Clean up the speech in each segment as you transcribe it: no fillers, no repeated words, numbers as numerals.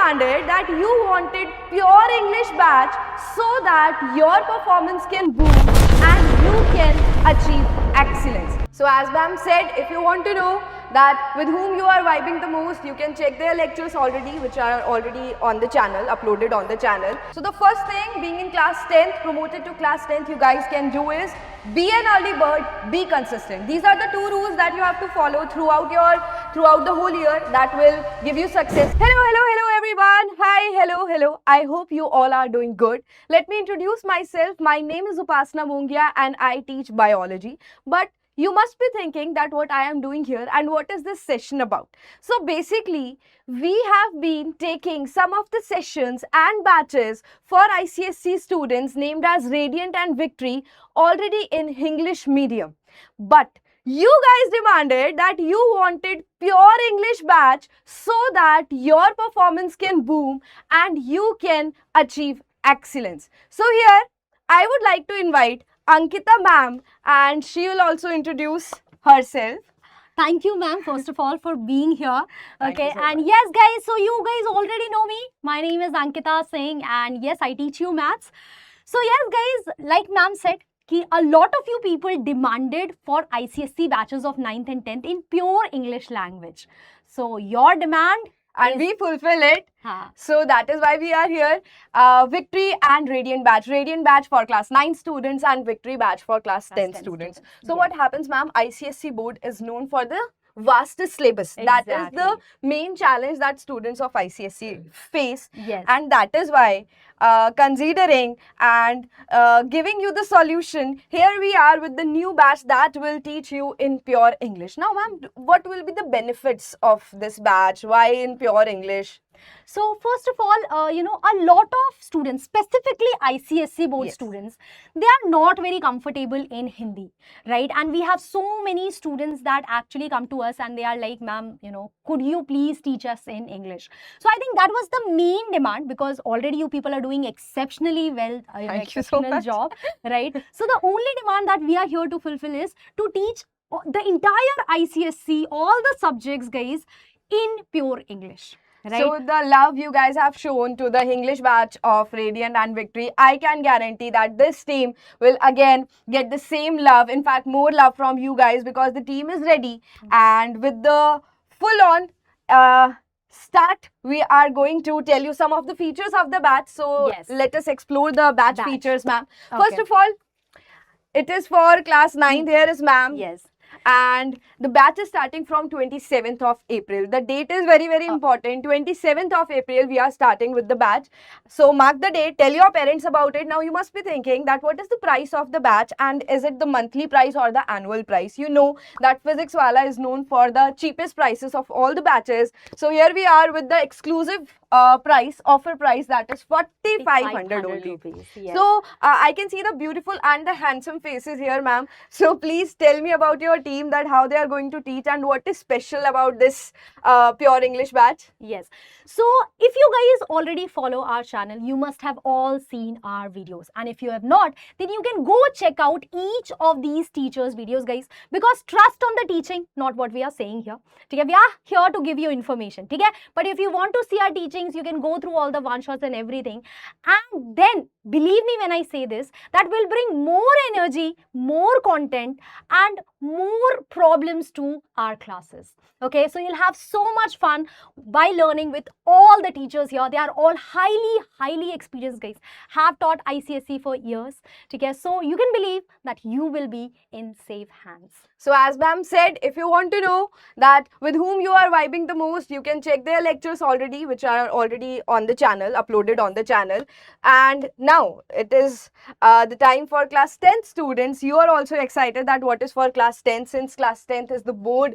demanded that you wanted pure English batch so that your performance can boom and you can achieve excellence. So as ma'am said, if you want to know that with whom you are vibing the most, you can check their lectures already, which are already on the channel, uploaded on the channel. So the first thing, being in class 10th, promoted to class 10th, you guys can do is be an early bird, be consistent. These are the two rules that you have to follow throughout the whole year that will give you success. Hello everyone. Hi, hello. I hope you all are doing good. Let me introduce myself. My name is Upasana Mongia and I teach biology. But you must be thinking that what I am doing here and what is this session about. So basically, we have been taking some of the sessions and batches for ICSE students named as Radiant and Victory already in English medium. But you guys demanded that you wanted pure English batch so that your performance can boom and you can achieve excellence. So here, I would like to invite Ankita ma'am, and she will also introduce herself. Thank you, ma'am, first of all, for being here. Thank you Okay, so and much. yes, guys, so you guys already know me. My name is Ankita Singh, and yes, I teach you maths. So, yes, guys, like ma'am said, a lot of you people demanded for ICSE batches of 9th and 10th in pure English language. So, your demand And we fulfill it. So that is why we are here. Victory and Radiant batch. Radiant batch for class 9 students and Victory batch for class 10 students. So what happens, ma'am? ICSE board is known for the vastest syllabus. That is the main challenge that students of ICSE face. Yes. And that is why considering and giving you the solution, here we are with the new batch that will teach you in pure English. Now, ma'am, what will be the benefits of this batch? Why in pure English? So first of all, a lot of students, specifically ICSE board students, they are not very comfortable in Hindi, right? And we have so many students that actually come to us and they are like, ma'am, could you please teach us in English? So I think that was the main demand because already you people are doing exceptionally well, exceptional job, right? So the only demand that we are here to fulfill is to teach the entire ICSE, all the subjects, guys, in pure English. Right. So the love you guys have shown to the English batch of Radiant and Victory, I can guarantee that this team will again get the same love, in fact more love from you guys because the team is ready. And with the full on start, we are going to tell you some of the features of the batch. So let us explore the batch features, ma'am. First of all, it is for class 9. Here is ma'am. Yes. And the batch is starting from 27th of April. The date is very important. 27th of April, we are starting with the batch. So mark the date, tell your parents about it. Now you must be thinking that what is the price of the batch and is it the monthly price or the annual price? You know that Physics Wala is known for the cheapest prices of all the batches. So here we are with the exclusive offer price that is 4,500 only. Rupees, yes. So I can see the beautiful and the handsome faces here, ma'am. So please tell me about your team, that how they are going to teach and what is special about this pure English batch. Yes. So if you guys already follow our channel, you must have all seen our videos. And if you have not, then you can go check out each of these teachers' videos, guys. Because trust on the teaching, not what we are saying here. Okay? We are here to give you information. Okay? But if you want to see our teachings, you can go through all the one-shots and everything. And then, believe me when I say this, that will bring more energy, more content and more problems to our classes. Okay, so you'll have so much fun by learning with all the teachers here. They are all highly experienced guys, have taught ICSE for years. Okay, so you can believe that you will be in safe hands. So as ma'am said, if you want to know that with whom you are vibing the most, you can check their lectures already, which are already on the channel, uploaded on the channel. And now it is the time for class 10th students. You are also excited that what is for class 10th, since class 10th is the board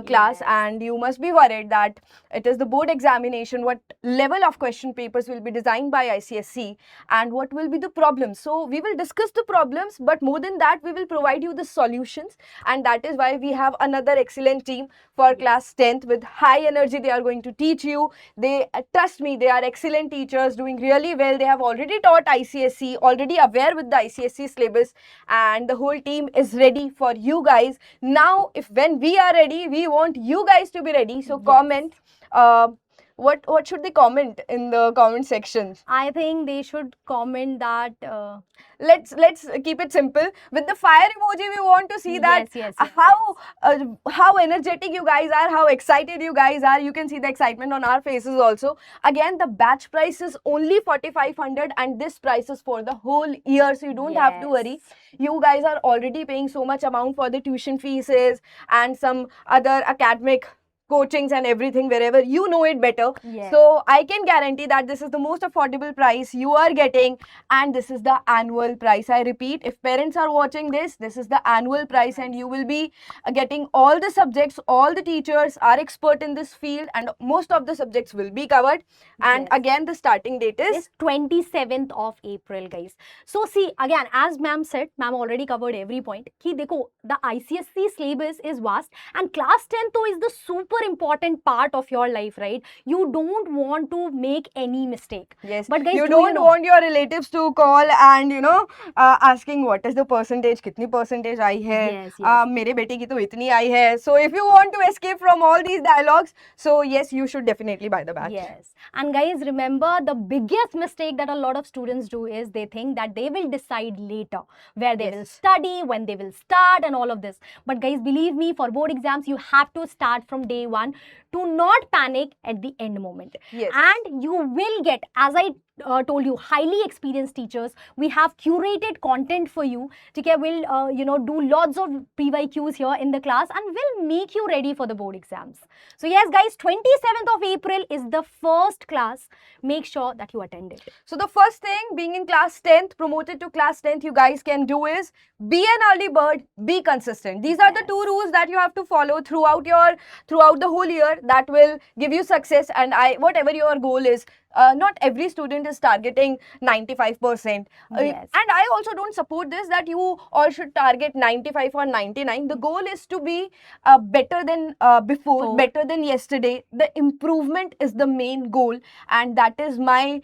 class, and you must be worried that it is the board examination, what level of question papers will be designed by ICSE and what will be the problems. So we will discuss the problems, but more than that, we will provide you the solutions. And that is why we have another excellent team for class 10th with high energy. They are going to teach you. They trust me, they are excellent teachers doing really well. They have already taught ICSE, already aware with the ICSE syllabus, and the whole team is ready for you guys. Now, when we are ready, we want you guys to be ready. So comment what should they comment in the comment section? I think they should comment that. Let's keep it simple with the fire emoji. We want to see that yes, how energetic you guys are, how excited you guys are. You can see the excitement on our faces also. Again, the batch price is only 4,500 and this price is for the whole year, so you don't have to worry. You guys are already paying so much amount for the tuition fees and some other academic coachings and everything wherever you know it better. Yes. So I can guarantee that this is the most affordable price you are getting, and this is the annual price. I repeat, if parents are watching this, this is the annual price, and you will be getting all the subjects. All the teachers are expert in this field and most of the subjects will be covered. And Yes. again, the starting date is 27th of April, guys. So see, again, as ma'am said, ma'am already covered every point. Ki dekho, the ICSE syllabus is vast and class 10 though is the super important part of your life, right? You don't want to make any mistake. yes. But guys, You do don't know? want your relatives to call and asking what is the percentage, kitni percentage आई है, Yes, yes. मेरे बेटे की तो इतनी आई है. So if you want to escape from all these dialogues, so yes, you should definitely buy the batch. Yes. And guys, remember the biggest mistake that a lot of students do is they think that they will decide later where they will Yes. study, when they will start and all of this. But guys, believe me, for board exams, you have to start from day one. Do not panic at the end moment. Yes. And you will get, as I told you, highly experienced teachers. We have curated content for you. Okay, we'll do lots of PYQs here in the class and we'll make you ready for the board exams. So yes, guys, 27th of April is the first class. Make sure that you attend it. So the first thing, being in class 10th, promoted to class 10th, you guys can do is be an early bird, be consistent. These are the two rules that you have to follow throughout the whole year that will give you success. And whatever your goal is, not every student is targeting 95%. Yes. And I also don't support this that you all should target 95 or 99. The goal is to be better than before, better than yesterday. The improvement is the main goal, and that is my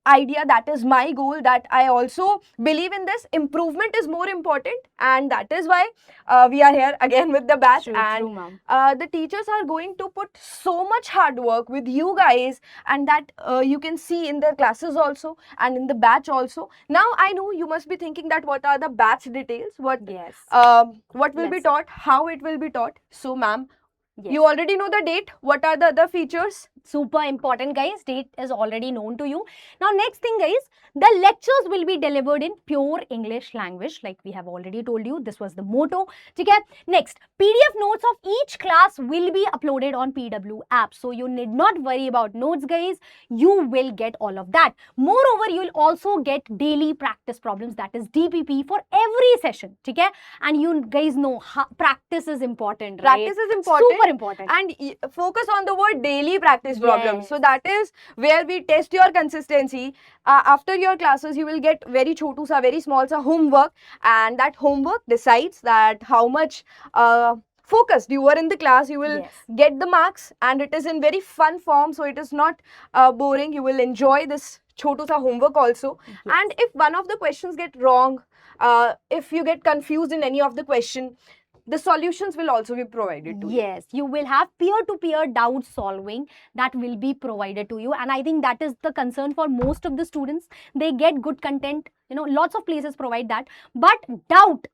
idea, that is my goal, that I also believe in this. Improvement is more important, and that is why we are here again with the batch. True, and ma'am. the teachers are going to put so much hard work with you guys, and that you can see in their classes also and in the batch also. Now I know you must be thinking that what are the batch details, what Yes. what will be Let's- taught, how it will be taught. So ma'am, Yes. you already know the date. What are the other features? Super important, guys. Date is already known to you. Now, next thing, guys, the lectures will be delivered in pure English language, like we have already told you. This was the motto. Okay. Next, PDF notes of each class will be uploaded on PW app. So you need not worry about notes, guys. You will get all of that. Moreover, you will also get daily practice problems, that is DPP, for every session. Okay. And you guys know practice is important, right? Practice is important. Super important. And focus on the word daily practice problems. Yes. So that is where we test your consistency. After your classes, you will get very chotu sa, very small sa homework, and that homework decides that how much focused you were in the class. You will Yes. get the marks, and it is in very fun form, so it is not boring. You will enjoy this chotu sa homework also. Yes. And if one of the questions get wrong, if you get confused in any of the question, the solutions will also be provided to you. Yes, you will have peer-to-peer doubt solving that will be provided to you. And I think that is the concern for most of the students. They get good content, lots of places provide that. But doubt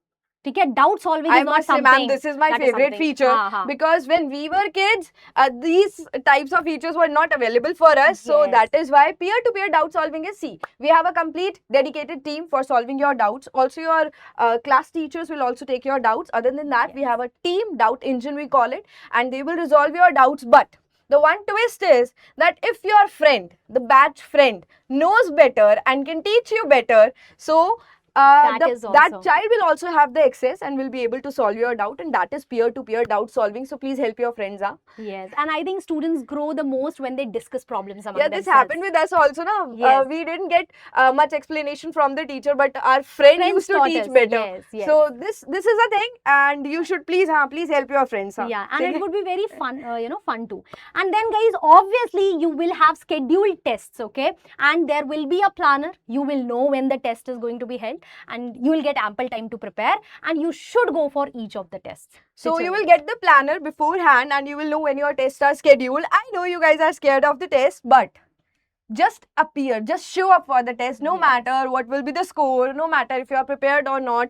solving I is not must say, something. ma'am, this is my that is favorite something. feature, because when we were kids, these types of features were not available for us. So Yes. that is why peer-to-peer doubt solving is C. We have a complete dedicated team for solving your doubts. Also, your class teachers will also take your doubts. Other than that, we Yes. have a team doubt engine, we call it, and they will resolve your doubts. But the one twist is that if your friend, the batch friend, knows better and can teach you better, so that child will also have the access and will be able to solve your doubt, and that is peer-to-peer doubt solving. So please help your friends out. Yes, and I think students grow the most when they discuss problems among Yeah, themselves. this happened with us also, na? Yes. We didn't get much explanation from the teacher, but our friend Friends used to taught teach us. better. Yes, yes. So this is a thing, and you should please help your friends. Yeah, and it would be very fun, fun too. And then, guys, obviously, you will have scheduled tests, okay? And there will be a planner. You will know when the test is going to be held. and you will get ample time to prepare, and you should go for each of the tests. So you will get the planner beforehand and you will know when your tests are scheduled. I know you guys are scared of the test, but just appear, just show up for the test, no matter what will be the score, no matter if you are prepared or not.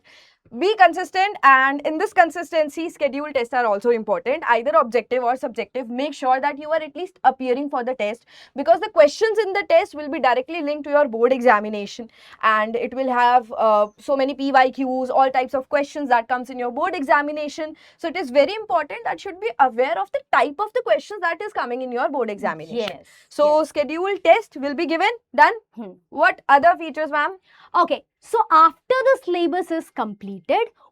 Be consistent, and in this consistency, scheduled tests are also important, either objective or subjective. Make sure that you are at least appearing for the test, because the questions in the test will be directly linked to your board examination, and it will have so many PYQs, all types of questions that comes in your board examination. So it is very important that you should be aware of the type of the questions that is coming in your board examination. Yes. So scheduled test will be given, done. What other features, ma'am? Okay, so after the syllabus is completed,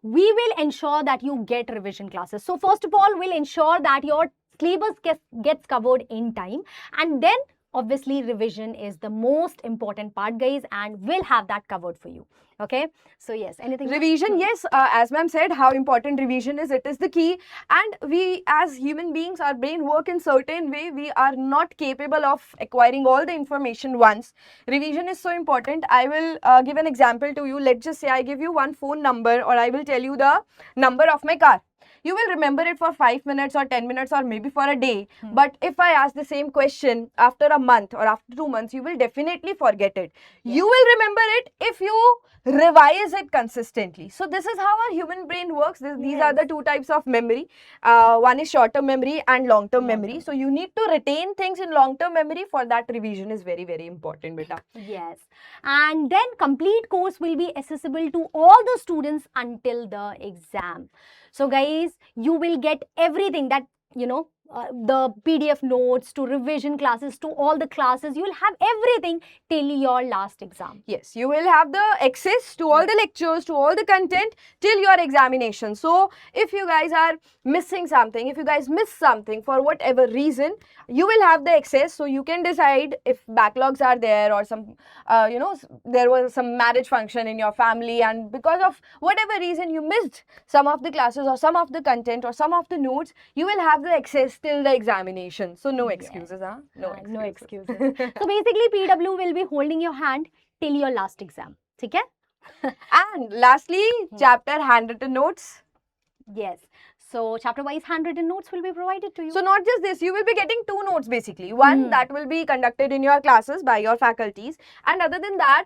we will ensure that you get revision classes. So first of all, we'll ensure that your syllabus gets covered in time, and then obviously revision is the most important part, guys, and we'll have that covered for you. Okay, so yes, anything revision? Yes, as ma'am said, how important revision is. It is the key, and we as human beings, our brain work in certain way. We are not capable of acquiring all the information once. Revision is so important. I will give an example to you. Let's just say I give you one phone number, or I will tell you the number of my car. You will remember it for 5 minutes or 10 minutes or maybe for a day. But if I ask the same question after a month or after 2 months, you will definitely forget it. You will remember it if you revise it consistently. So this is how our human brain works. These are the two types of memory. One is short-term memory and long-term memory. So you need to retain things in long-term memory. For that, revision is very, very important, beta. Yes. And then complete course will be accessible to all the students until the exam. So guys, you will get everything that, you know, the PDF notes to revision classes to all the classes. You will have everything till your last exam. Yes, you will have the access to all the lectures, to all the content till your examination. So if you guys are missing something, if you guys miss something for whatever reason, you will have the access. So you can decide if backlogs are there, or some, you know, there was some marriage function in your family, and because of whatever reason you missed some of the classes or some of the content or some of the notes, you will have the access till the examination. So no excuses, huh? No excuses. So basically, PW will be holding your hand till your last exam. Okay? And lastly, chapter handwritten notes. Yes. So chapter-wise handwritten notes will be provided to you. So not just this, you will be getting 2 notes basically. One that will be conducted in your classes by your faculties, and other than that,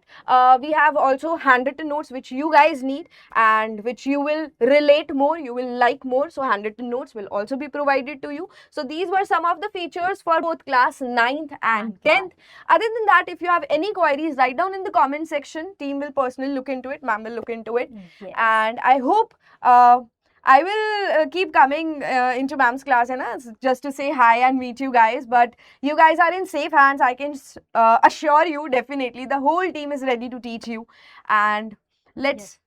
we have also handwritten notes which you guys need and which you will relate more, you will like more. So handwritten notes will also be provided to you. So these were some of the features for both class 9th and 10th. Other than that, if you have any queries, write down in the comment section. Team will personally look into it, ma'am will look into it. Yes. And I hope I will keep coming into ma'am's class, and just to say hi and meet you guys. But you guys are in safe hands. I can assure you, definitely, the whole team is ready to teach you. And let's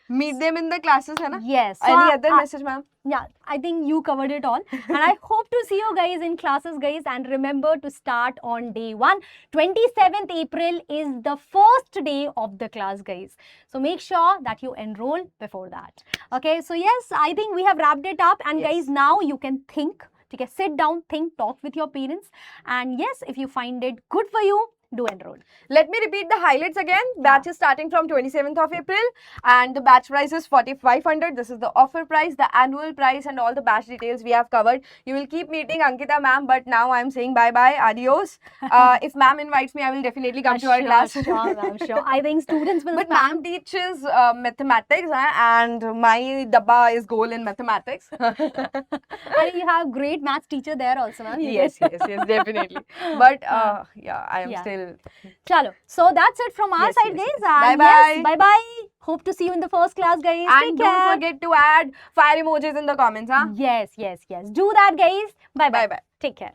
meet them in the classes, hai na? Yes. Any other message, ma'am? Yeah, I think you covered it all. And I hope to see you guys in classes, guys. And remember to start on day 1. 27th April is the first day of the class, guys. So make sure that you enroll before that. Okay, so yes, I think we have wrapped it up. And guys, now you can think. Okay, sit down, think, talk with your parents. And yes, if you find it good for you, do enroll. Let me repeat the highlights again. Batch is starting from 27th of April, and the batch price is 4,500. This is the offer price, the annual price, and all the batch details we have covered. You will keep meeting Ankita ma'am, but now I'm saying bye-bye, adios. If ma'am invites me, I will definitely come to her class. Sure, I'm sure. I think students will. But ma'am teaches mathematics, and my dabba is goal in mathematics. And you have great maths teacher there also, ma'am. Yes, definitely. But yeah, I am still. Chalo. So that's it from our side, guys. Bye-bye. Yes, bye-bye. Hope to see you in the first class, guys. And Take care. don't forget to add fire emojis in the comments, huh? Yes. Do that, guys. Bye-bye. Bye-bye. Take care.